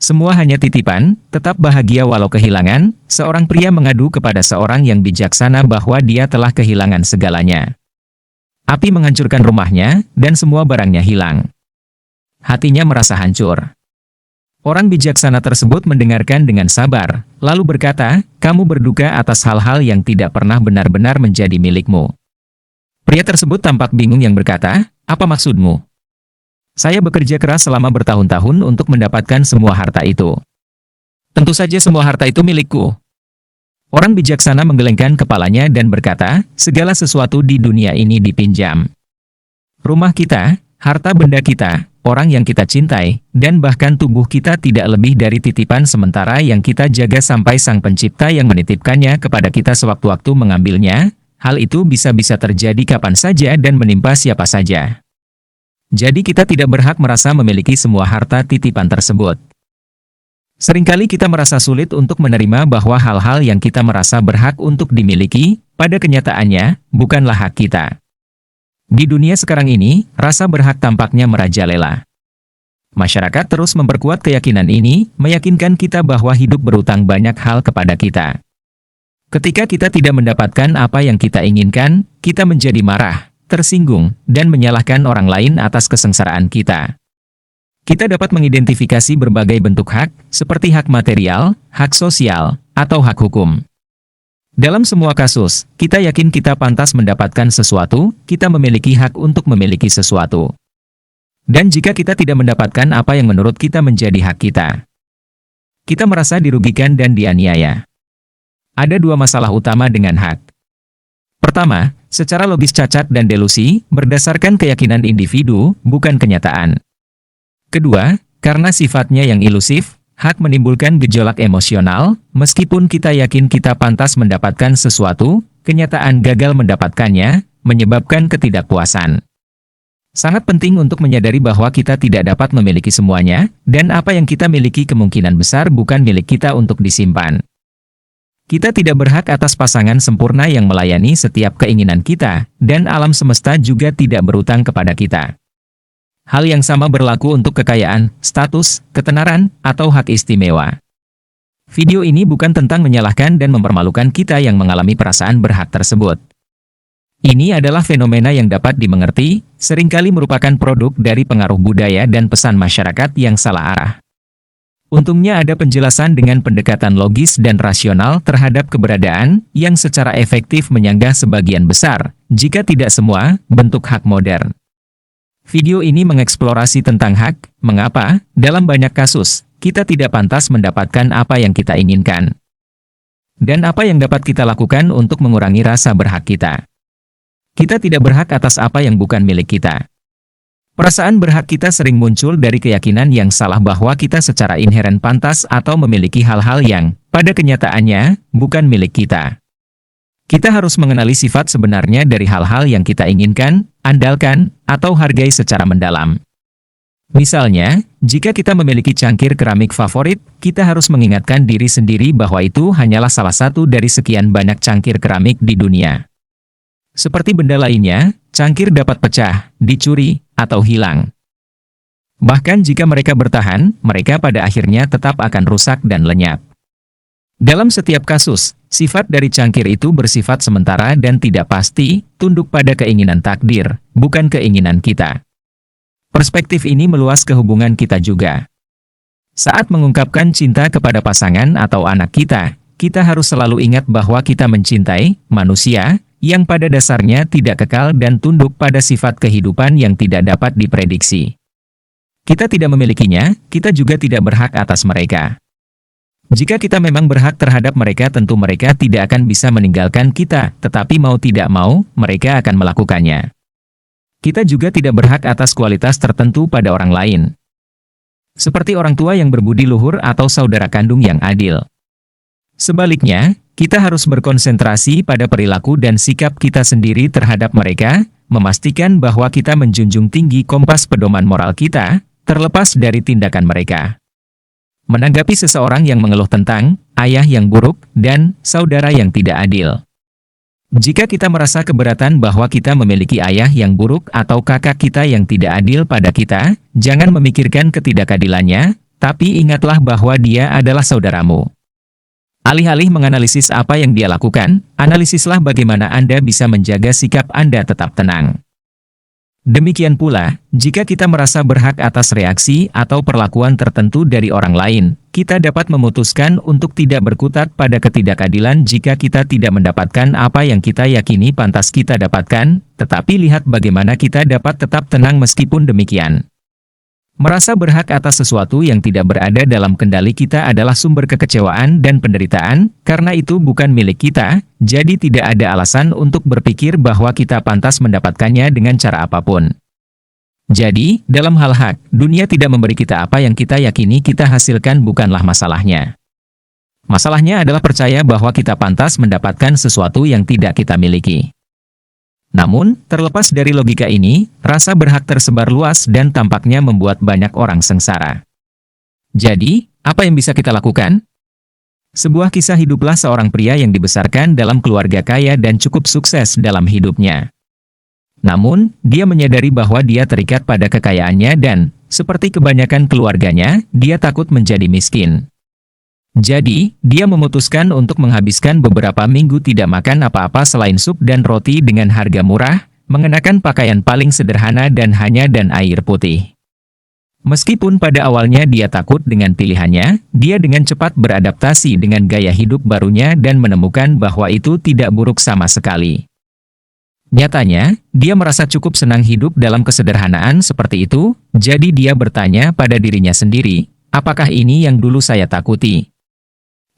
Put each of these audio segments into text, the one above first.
Semua hanya titipan, tetap bahagia walau kehilangan. Seorang pria mengadu kepada seorang yang bijaksana bahwa dia telah kehilangan segalanya. Api menghancurkan rumahnya, dan semua barangnya hilang. Hatinya merasa hancur. Orang bijaksana tersebut mendengarkan dengan sabar, lalu berkata, "Kamu berduka atas hal-hal yang tidak pernah benar-benar menjadi milikmu." Pria tersebut tampak bingung yang berkata, "Apa maksudmu? Saya bekerja keras selama bertahun-tahun untuk mendapatkan semua harta itu. Tentu saja semua harta itu milikku." Orang bijaksana menggelengkan kepalanya dan berkata, "Segala sesuatu di dunia ini dipinjam. Rumah kita, harta benda kita, orang yang kita cintai, dan bahkan tubuh kita tidak lebih dari titipan sementara yang kita jaga sampai Sang Pencipta yang menitipkannya kepada kita sewaktu-waktu mengambilnya. Hal itu bisa-bisa terjadi kapan saja dan menimpa siapa saja. Jadi kita tidak berhak merasa memiliki semua harta titipan tersebut." Seringkali kita merasa sulit untuk menerima bahwa hal-hal yang kita merasa berhak untuk dimiliki, pada kenyataannya, bukanlah hak kita. Di dunia sekarang ini, rasa berhak tampaknya merajalela. Masyarakat terus memperkuat keyakinan ini, meyakinkan kita bahwa hidup berutang banyak hal kepada kita. Ketika kita tidak mendapatkan apa yang kita inginkan, kita menjadi marah, tersinggung, dan menyalahkan orang lain atas kesengsaraan kita. Kita dapat mengidentifikasi berbagai bentuk hak, seperti hak material, hak sosial, atau hak hukum. Dalam semua kasus, kita yakin kita pantas mendapatkan sesuatu, kita memiliki hak untuk memiliki sesuatu. Dan jika kita tidak mendapatkan apa yang menurut kita menjadi hak kita merasa dirugikan dan dianiaya. Ada dua masalah utama dengan hak. Pertama, secara logis cacat dan delusi, berdasarkan keyakinan individu, bukan kenyataan. Kedua, karena sifatnya yang ilusif, hak menimbulkan gejolak emosional, meskipun kita yakin kita pantas mendapatkan sesuatu, kenyataan gagal mendapatkannya, menyebabkan ketidakpuasan. Sangat penting untuk menyadari bahwa kita tidak dapat memiliki semuanya, dan apa yang kita miliki kemungkinan besar bukan milik kita untuk disimpan. Kita tidak berhak atas pasangan sempurna yang melayani setiap keinginan kita, dan alam semesta juga tidak berutang kepada kita. Hal yang sama berlaku untuk kekayaan, status, ketenaran, atau hak istimewa. Video ini bukan tentang menyalahkan dan mempermalukan kita yang mengalami perasaan berhak tersebut. Ini adalah fenomena yang dapat dimengerti, seringkali merupakan produk dari pengaruh budaya dan pesan masyarakat yang salah arah. Untungnya ada penjelasan dengan pendekatan logis dan rasional terhadap keberadaan, yang secara efektif menyanggah sebagian besar, jika tidak semua, bentuk hak modern. Video ini mengeksplorasi tentang hak, mengapa, dalam banyak kasus, kita tidak pantas mendapatkan apa yang kita inginkan. Dan apa yang dapat kita lakukan untuk mengurangi rasa berhak kita. Kita tidak berhak atas apa yang bukan milik kita. Perasaan berhak kita sering muncul dari keyakinan yang salah bahwa kita secara inheren pantas atau memiliki hal-hal yang, pada kenyataannya, bukan milik kita. Kita harus mengenali sifat sebenarnya dari hal-hal yang kita inginkan, andalkan, atau hargai secara mendalam. Misalnya, jika kita memiliki cangkir keramik favorit, kita harus mengingatkan diri sendiri bahwa itu hanyalah salah satu dari sekian banyak cangkir keramik di dunia. Seperti benda lainnya, cangkir dapat pecah, dicuri, atau hilang. Bahkan jika mereka bertahan, mereka pada akhirnya tetap akan rusak dan lenyap. Dalam setiap kasus, sifat dari cangkir itu bersifat sementara dan tidak pasti, tunduk pada keinginan takdir, bukan keinginan kita. Perspektif ini meluas ke hubungan kita juga. Saat mengungkapkan cinta kepada pasangan atau anak kita, kita harus selalu ingat bahwa kita mencintai manusia yang pada dasarnya tidak kekal dan tunduk pada sifat kehidupan yang tidak dapat diprediksi. Kita tidak memilikinya, kita juga tidak berhak atas mereka. Jika kita memang berhak terhadap mereka, tentu mereka tidak akan bisa meninggalkan kita, tetapi mau tidak mau, mereka akan melakukannya. Kita juga tidak berhak atas kualitas tertentu pada orang lain. Seperti orang tua yang berbudi luhur atau saudara kandung yang adil. Sebaliknya, kita harus berkonsentrasi pada perilaku dan sikap kita sendiri terhadap mereka, memastikan bahwa kita menjunjung tinggi kompas pedoman moral kita, terlepas dari tindakan mereka. Menanggapi seseorang yang mengeluh tentang ayah yang buruk dan saudara yang tidak adil. Jika kita merasa keberatan bahwa kita memiliki ayah yang buruk atau kakak kita yang tidak adil pada kita, jangan memikirkan ketidakadilannya, tapi ingatlah bahwa dia adalah saudaramu. Alih-alih menganalisis apa yang dia lakukan, analisislah bagaimana Anda bisa menjaga sikap Anda tetap tenang. Demikian pula, jika kita merasa berhak atas reaksi atau perlakuan tertentu dari orang lain, kita dapat memutuskan untuk tidak berkutat pada ketidakadilan jika kita tidak mendapatkan apa yang kita yakini pantas kita dapatkan, tetapi lihat bagaimana kita dapat tetap tenang meskipun demikian. Merasa berhak atas sesuatu yang tidak berada dalam kendali kita adalah sumber kekecewaan dan penderitaan, karena itu bukan milik kita, jadi tidak ada alasan untuk berpikir bahwa kita pantas mendapatkannya dengan cara apapun. Jadi, dalam hal hak, dunia tidak memberi kita apa yang kita yakini kita hasilkan bukanlah masalahnya. Masalahnya adalah percaya bahwa kita pantas mendapatkan sesuatu yang tidak kita miliki. Namun, terlepas dari logika ini, rasa berhak tersebar luas dan tampaknya membuat banyak orang sengsara. Jadi, apa yang bisa kita lakukan? Sebuah kisah hiduplah seorang pria yang dibesarkan dalam keluarga kaya dan cukup sukses dalam hidupnya. Namun, dia menyadari bahwa dia terikat pada kekayaannya dan, seperti kebanyakan keluarganya, dia takut menjadi miskin. Jadi, dia memutuskan untuk menghabiskan beberapa minggu tidak makan apa-apa selain sup dan roti dengan harga murah, mengenakan pakaian paling sederhana dan hanya dan air putih. Meskipun pada awalnya dia takut dengan pilihannya, dia dengan cepat beradaptasi dengan gaya hidup barunya dan menemukan bahwa itu tidak buruk sama sekali. Nyatanya, dia merasa cukup senang hidup dalam kesederhanaan seperti itu, jadi dia bertanya pada dirinya sendiri, apakah ini yang dulu saya takuti?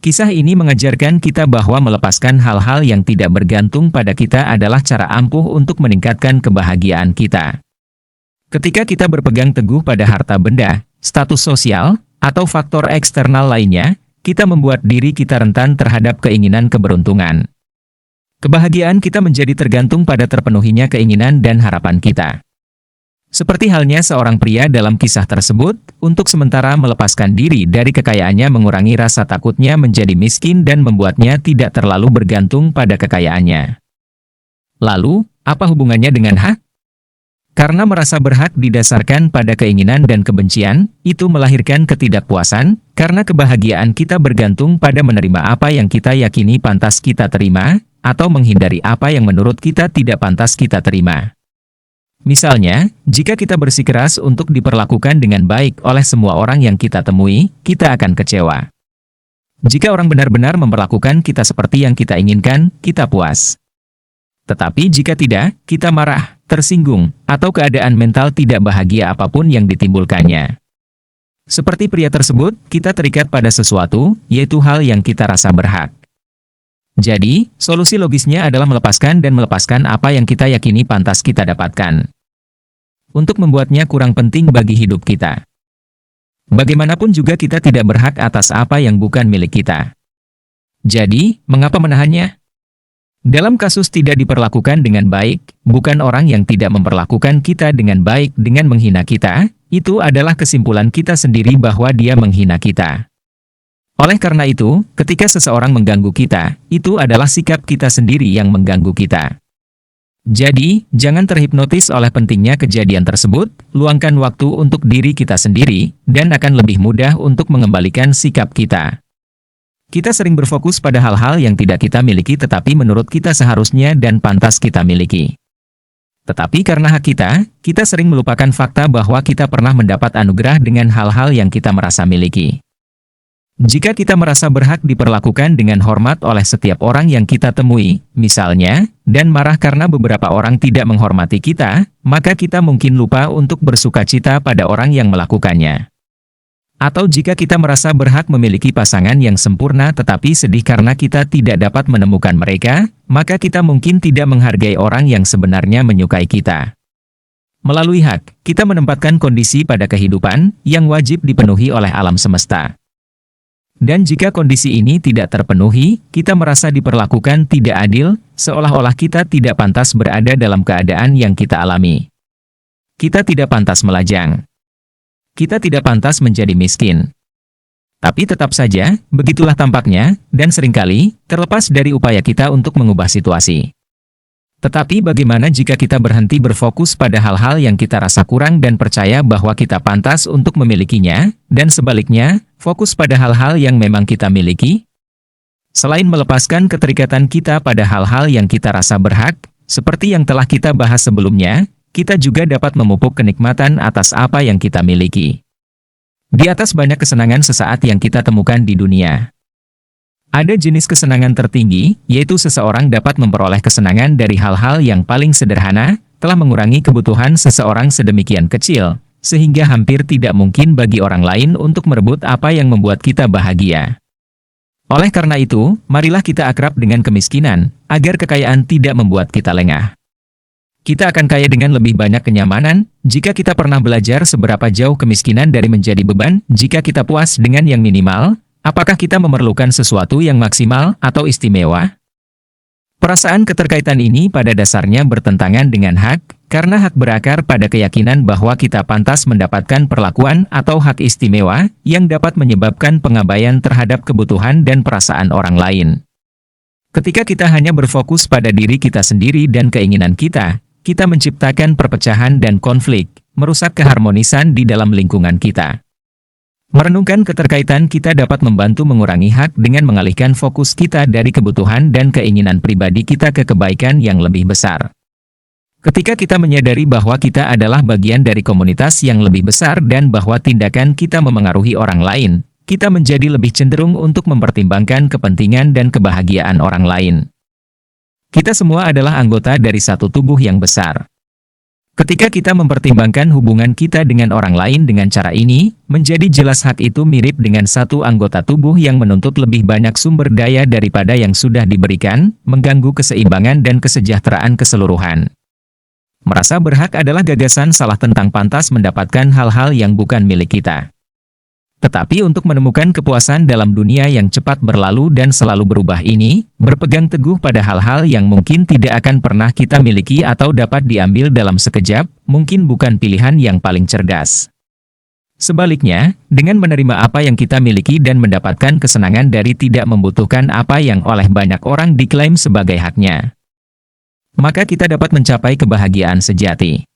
Kisah ini mengajarkan kita bahwa melepaskan hal-hal yang tidak bergantung pada kita adalah cara ampuh untuk meningkatkan kebahagiaan kita. Ketika kita berpegang teguh pada harta benda, status sosial, atau faktor eksternal lainnya, kita membuat diri kita rentan terhadap keinginan keberuntungan. Kebahagiaan kita menjadi tergantung pada terpenuhinya keinginan dan harapan kita. Seperti halnya seorang pria dalam kisah tersebut, untuk sementara melepaskan diri dari kekayaannya mengurangi rasa takutnya menjadi miskin dan membuatnya tidak terlalu bergantung pada kekayaannya. Lalu, apa hubungannya dengan hak? Karena merasa berhak didasarkan pada keinginan dan kebencian, itu melahirkan ketidakpuasan, karena kebahagiaan kita bergantung pada menerima apa yang kita yakini pantas kita terima, atau menghindari apa yang menurut kita tidak pantas kita terima. Misalnya, jika kita bersikeras untuk diperlakukan dengan baik oleh semua orang yang kita temui, kita akan kecewa. Jika orang benar-benar memperlakukan kita seperti yang kita inginkan, kita puas. Tetapi jika tidak, kita marah, tersinggung, atau keadaan mental tidak bahagia apapun yang ditimbulkannya. Seperti pria tersebut, kita terikat pada sesuatu, yaitu hal yang kita rasa berhak. Jadi, solusi logisnya adalah melepaskan dan melepaskan apa yang kita yakini pantas kita dapatkan. Untuk membuatnya kurang penting bagi hidup kita. Bagaimanapun juga kita tidak berhak atas apa yang bukan milik kita. Jadi, mengapa menahannya? Dalam kasus tidak diperlakukan dengan baik, bukan orang yang tidak memperlakukan kita dengan baik dengan menghina kita, itu adalah kesimpulan kita sendiri bahwa dia menghina kita. Oleh karena itu, ketika seseorang mengganggu kita, itu adalah sikap kita sendiri yang mengganggu kita. Jadi, jangan terhipnotis oleh pentingnya kejadian tersebut, luangkan waktu untuk diri kita sendiri, dan akan lebih mudah untuk mengembalikan sikap kita. Kita sering berfokus pada hal-hal yang tidak kita miliki tetapi menurut kita seharusnya dan pantas kita miliki. Tetapi karena hak kita sering melupakan fakta bahwa kita pernah mendapat anugerah dengan hal-hal yang kita merasa miliki. Jika kita merasa berhak diperlakukan dengan hormat oleh setiap orang yang kita temui, misalnya, dan marah karena beberapa orang tidak menghormati kita, maka kita mungkin lupa untuk bersukacita pada orang yang melakukannya. Atau jika kita merasa berhak memiliki pasangan yang sempurna tetapi sedih karena kita tidak dapat menemukan mereka, maka kita mungkin tidak menghargai orang yang sebenarnya menyukai kita. Melalui hak, kita menempatkan kondisi pada kehidupan yang wajib dipenuhi oleh alam semesta. Dan jika kondisi ini tidak terpenuhi, kita merasa diperlakukan tidak adil, seolah-olah kita tidak pantas berada dalam keadaan yang kita alami. Kita tidak pantas melajang. Kita tidak pantas menjadi miskin. Tapi tetap saja, begitulah tampaknya, dan seringkali, terlepas dari upaya kita untuk mengubah situasi. Tetapi bagaimana jika kita berhenti berfokus pada hal-hal yang kita rasa kurang dan percaya bahwa kita pantas untuk memilikinya, dan sebaliknya, fokus pada hal-hal yang memang kita miliki? Selain melepaskan keterikatan kita pada hal-hal yang kita rasa berhak, seperti yang telah kita bahas sebelumnya, kita juga dapat memupuk kenikmatan atas apa yang kita miliki. Di atas banyak kesenangan sesaat yang kita temukan di dunia, ada jenis kesenangan tertinggi, yaitu seseorang dapat memperoleh kesenangan dari hal-hal yang paling sederhana, telah mengurangi kebutuhan seseorang sedemikian kecil, sehingga hampir tidak mungkin bagi orang lain untuk merebut apa yang membuat kita bahagia. Oleh karena itu, marilah kita akrab dengan kemiskinan, agar kekayaan tidak membuat kita lengah. Kita akan kaya dengan lebih banyak kenyamanan, jika kita pernah belajar seberapa jauh kemiskinan dari menjadi beban, jika kita puas dengan yang minimal. Apakah kita memerlukan sesuatu yang maksimal atau istimewa? Perasaan keterkaitan ini pada dasarnya bertentangan dengan hak, karena hak berakar pada keyakinan bahwa kita pantas mendapatkan perlakuan atau hak istimewa yang dapat menyebabkan pengabaian terhadap kebutuhan dan perasaan orang lain. Ketika kita hanya berfokus pada diri kita sendiri dan keinginan kita menciptakan perpecahan dan konflik, merusak keharmonisan di dalam lingkungan kita. Merenungkan keterkaitan kita dapat membantu mengurangi hak dengan mengalihkan fokus kita dari kebutuhan dan keinginan pribadi kita ke kebaikan yang lebih besar. Ketika kita menyadari bahwa kita adalah bagian dari komunitas yang lebih besar dan bahwa tindakan kita memengaruhi orang lain, kita menjadi lebih cenderung untuk mempertimbangkan kepentingan dan kebahagiaan orang lain. Kita semua adalah anggota dari satu tubuh yang besar. Ketika kita mempertimbangkan hubungan kita dengan orang lain dengan cara ini, menjadi jelas hak itu mirip dengan satu anggota tubuh yang menuntut lebih banyak sumber daya daripada yang sudah diberikan, mengganggu keseimbangan dan kesejahteraan keseluruhan. Merasa berhak adalah gagasan salah tentang pantas mendapatkan hal-hal yang bukan milik kita. Tetapi untuk menemukan kepuasan dalam dunia yang cepat berlalu dan selalu berubah ini, berpegang teguh pada hal-hal yang mungkin tidak akan pernah kita miliki atau dapat diambil dalam sekejap, mungkin bukan pilihan yang paling cerdas. Sebaliknya, dengan menerima apa yang kita miliki dan mendapatkan kesenangan dari tidak membutuhkan apa yang oleh banyak orang diklaim sebagai haknya, maka kita dapat mencapai kebahagiaan sejati.